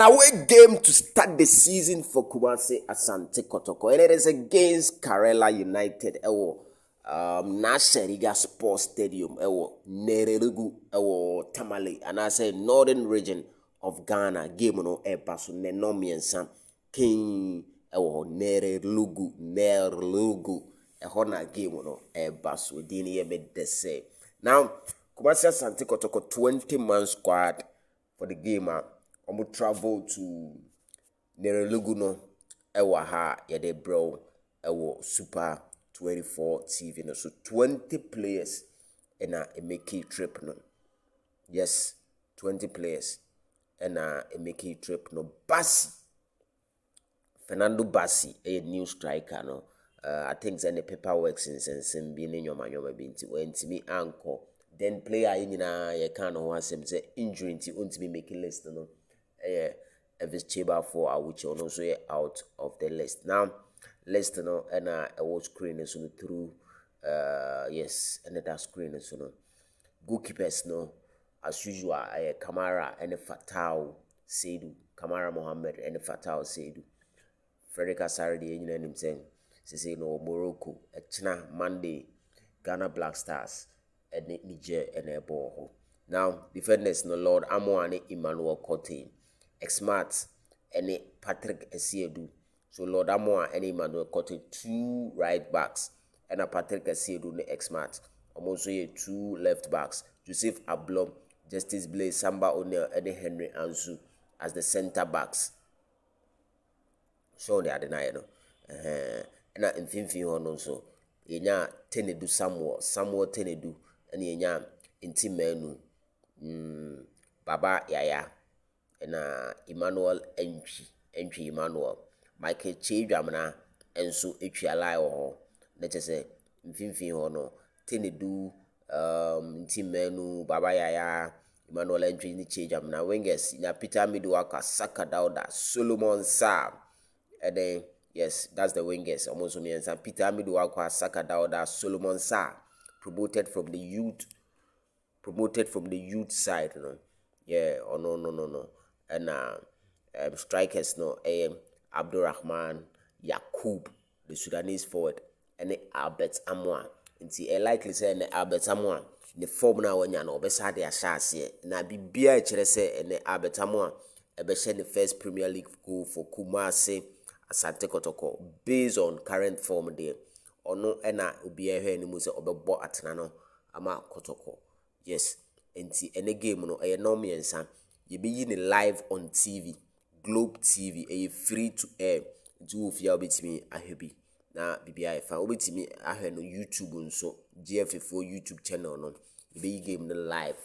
an away game to start the season for Kumasi Asante Kotoko, and it is against Karela United. Naseriga Sports Stadium, Nererugu, Tamale, and I say northern region of Ghana. Game no Epasu Nenomian King Nerelugu, a Hona game no Ebasu Dini Ebe de say. Now, Kumasi Asante Kotoko 20-man squad for the game. I'm travel to Nerelugu no ha yede bro Super 24 TV no, so 20 players in a make trip no. Yes, 20 players in a make trip no. Fernando Bassi, a new striker no. I think the paperwork since being in your man binti when to me anchor. Then player in ye can no one say injury to me making list no. Elvis Cheba for which also out of the list. Now, list no and I was screen so through yes, and that screen so no. Goalkeepers no as usual Kamara and Fatau Seidu, Kamara Mohammed and Fatau Seidu. Frederick Asari the engine him saying say no Morocco, China Monday, Ghana Black Stars, and Niger and Ebo. Now, defenders no Lord Amoah and Emmanuel Cote. Smart and Patrick Esiedu. So Lord Amoah and Emmanuel Cote 2 right backs and a Patrick Esiedu ne Smart. Also 2 left backs. Joseph Ablom, Justice Blaze, Samba O'Neil and Henry Ansu as the center backs. So they are denying no. And in Finfi on also. Yenya Tenedu Samuel Tenedu and Yenya Intimenu Baba Yaya. And Emmanuel Entry Emmanuel Michael Chidramana and so Echialai or let us say Finfi or no Tenedu Timenu Baba Yaya Emmanuel Entry ni Chidramana Wingers na Peter Miduaka Saka Dauda Solomon Sam and then yes that's the wingers almost me and Peter Miduaka Saka Dauda Solomon Sam promoted from the youth side, you know. Yeah, or no. And strikers no Abdurrahman Yakub, the Sudanese forward, and Albert Amoah. And see likely say Albert Amoah the form now when you know besa de ashase na bibia chere say and Albert Amoah ebeshe the first Premier League goal for Kumasi Asante Kotoko based on current form there. Or no ena obi ehwe ni mu say obebo atena no ama Kotoko. Yes, and see any game no no miensa. You be in live on TV, Globe TV, free to air. Do if you bit me a happy. Now BBI fan bit me I no YouTube and so GF4 YouTube channel no. You be game the live